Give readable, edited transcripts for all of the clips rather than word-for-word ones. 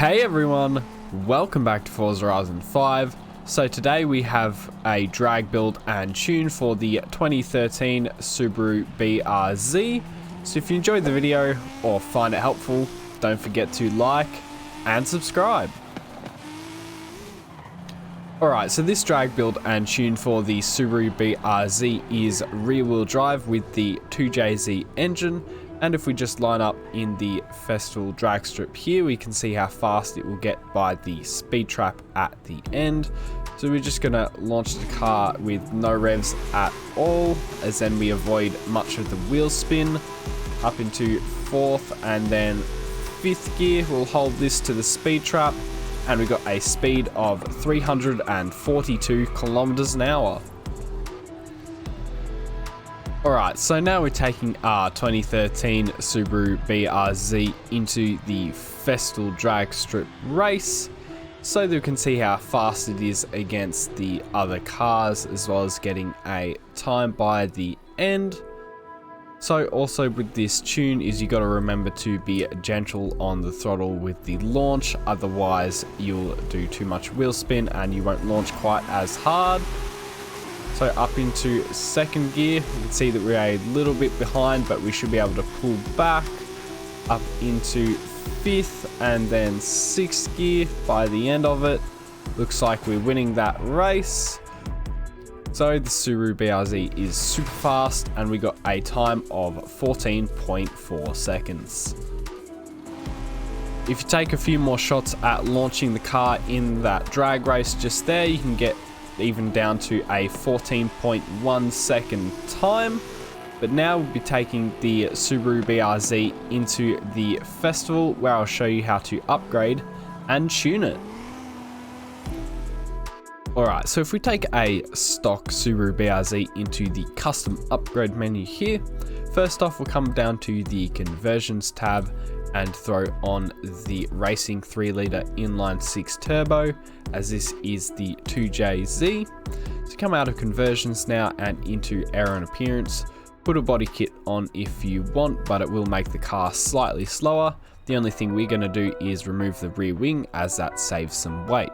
Hey everyone, welcome back to Forza Horizon 5. So today we have a drag build and tune for the 2013 Subaru BRZ. So if you enjoyed the video or find it helpful, don't forget to like and subscribe. Alright, so this drag build and tune for the Subaru BRZ is rear wheel drive with the 2JZ engine. And if we just line up in the festival drag strip here, we can see how fast it will get by the speed trap at the end. So we're just going to launch the car with no revs at all, as then we avoid much of the wheel spin. Up into 4th and then 5th gear, we'll hold this to the speed trap, and we got a speed of 342 kilometers an hour. Alright, so now we're taking our 2013 Subaru BRZ into the Festal Drag Strip race, so that we can see how fast it is against the other cars, as well as getting a time by the end. So also with this tune is you got to remember to be gentle on the throttle with the launch, otherwise you'll do too much wheel spin and you won't launch quite as hard. So up into 2nd gear, you can see that we're a little bit behind, but we should be able to pull back. Up into 5th and then 6th gear by the end of it. Looks like we're winning that race. So the Subaru BRZ is super fast and we got a time of 14.4 seconds. If you take a few more shots at launching the car in that drag race just there, you can get even down to a 14.1 second time. But now we'll be taking the Subaru BRZ into the festival, where I'll show you how to upgrade and tune it. Alright, so if we take a stock Subaru BRZ into the custom upgrade menu here, first off we'll come down to the conversions tab and throw on the racing 3-litre inline 6 turbo, as this is the 2JZ. So come out of conversions now and into aero and appearance. Put a body kit on if you want, but it will make the car slightly slower. The only thing we're going to do is remove the rear wing, as that saves some weight.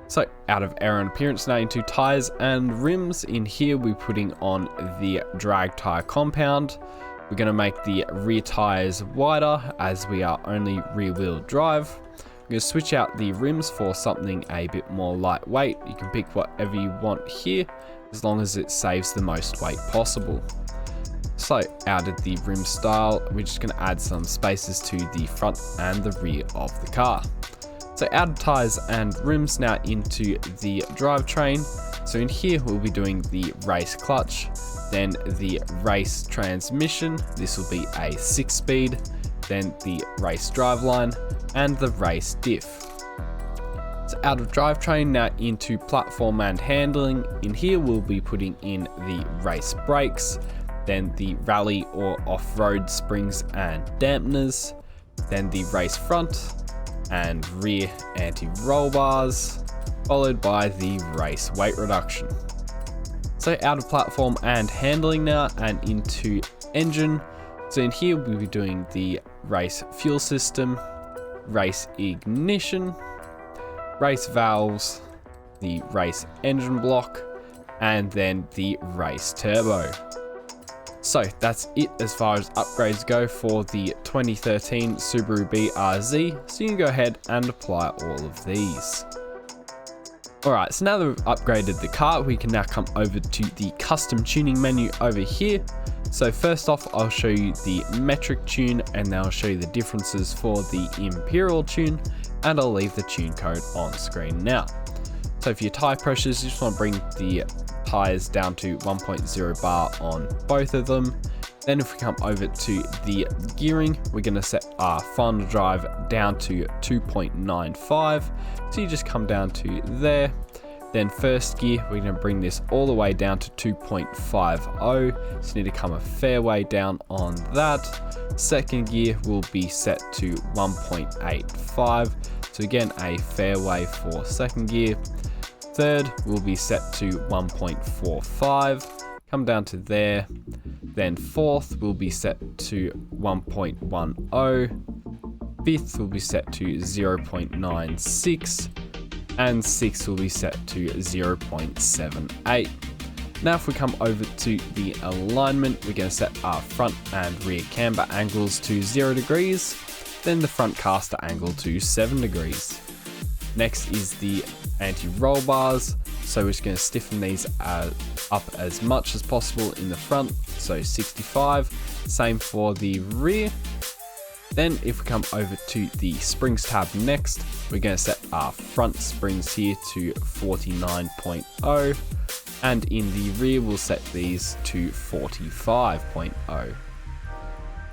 So out of aero and appearance now into tyres and rims. In here we're putting on the drag tyre compound. We're going to make the rear tyres wider, as we are only rear wheel drive. We're going to switch out the rims for something a bit more lightweight. You can pick whatever you want here, as long as it saves the most weight possible. So out of the rim style, we're just going to add some spaces to the front and the rear of the car. So out of tyres and rims now into the drivetrain. So in here we'll be doing the race clutch, then the race transmission. This will be a 6-speed, then the race driveline and the race diff. So out of drivetrain now into platform and handling. In here we'll be putting in the race brakes, then the rally or off-road springs and dampeners, then the race front and rear anti-roll bars, followed by the race weight reduction. So out of platform and handling now and into engine. So in here we'll be doing the race fuel system, race ignition, race valves, the race engine block, and then the race turbo. So that's it as far as upgrades go for the 2013 Subaru BRZ, so you can go ahead and apply all of these. Alright, so now that we've upgraded the car, we can now come over to the custom tuning menu over here. So first off, I'll show you the metric tune, and then I'll show you the differences for the imperial tune, and I'll leave the tune code on screen now. So for your tyre pressures, you just want to bring the tyres down to 1.0 bar on both of them. Then if we come over to the gearing, we're going to set our final drive down to 2.95. So you just come down to there. Then first gear, we're going to bring this all the way down to 2.50. So you need to come a fair way down on that. Second gear will be set to 1.85. So again, a fair way for second gear. Third will be set to 1.45. Come down to there. Then fourth will be set to 1.10. 5th will be set to 0.96, and 6th will be set to 0.78. Now if we come over to the alignment, we're going to set our front and rear camber angles to 0 degrees, then the front caster angle to 7 degrees. Next is the anti-roll bars, so we're just going to stiffen these up as much as possible in the front, so 65, same for the rear. Then if we come over to the springs tab next, we're going to set our front springs here to 49.0, and in the rear we'll set these to 45.0.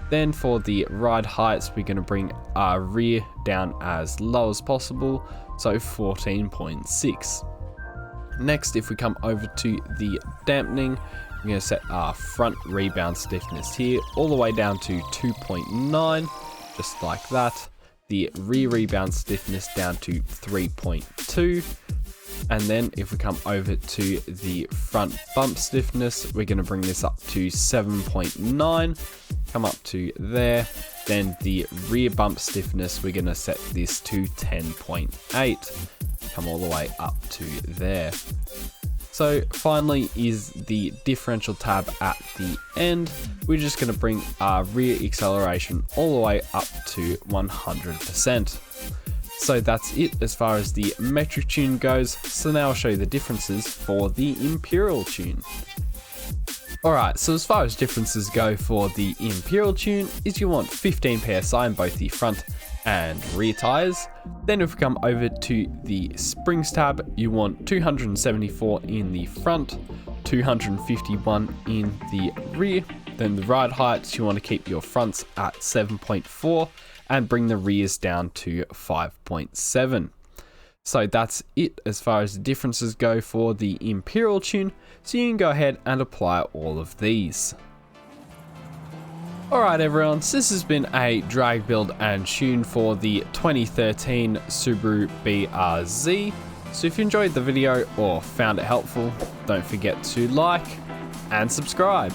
Then for the ride heights, we're going to bring our rear down as low as possible, so 14.6. Next, if we come over to the dampening, we're going to set our front rebound stiffness here all the way down to 2.9, just like that. The rear rebound stiffness down to 3.2. And then if we come over to the front bump stiffness, we're going to bring this up to 7.9, come up to there. Then the rear bump stiffness, we're going to set this to 10.8, come all the way up to there. So finally is the differential tab at the end. We're just going to bring our rear acceleration all the way up to 100%. So that's it as far as the metric tune goes. So now I'll show you the differences for the Imperial tune. Alright, so as far as differences go for the Imperial tune is you want 15 PSI in both the front and rear tires. Then if we come over to the springs tab, you want 274 in the front, 251 in the rear. Then the ride heights, you want to keep your fronts at 7.4 and bring the rears down to 5.7. So that's it as far as the differences go for the Imperial tune, so you can go ahead and apply all of these. Alright everyone, so this has been a drag build and tune for the 2013 Subaru BRZ. So if you enjoyed the video or found it helpful, don't forget to like and subscribe.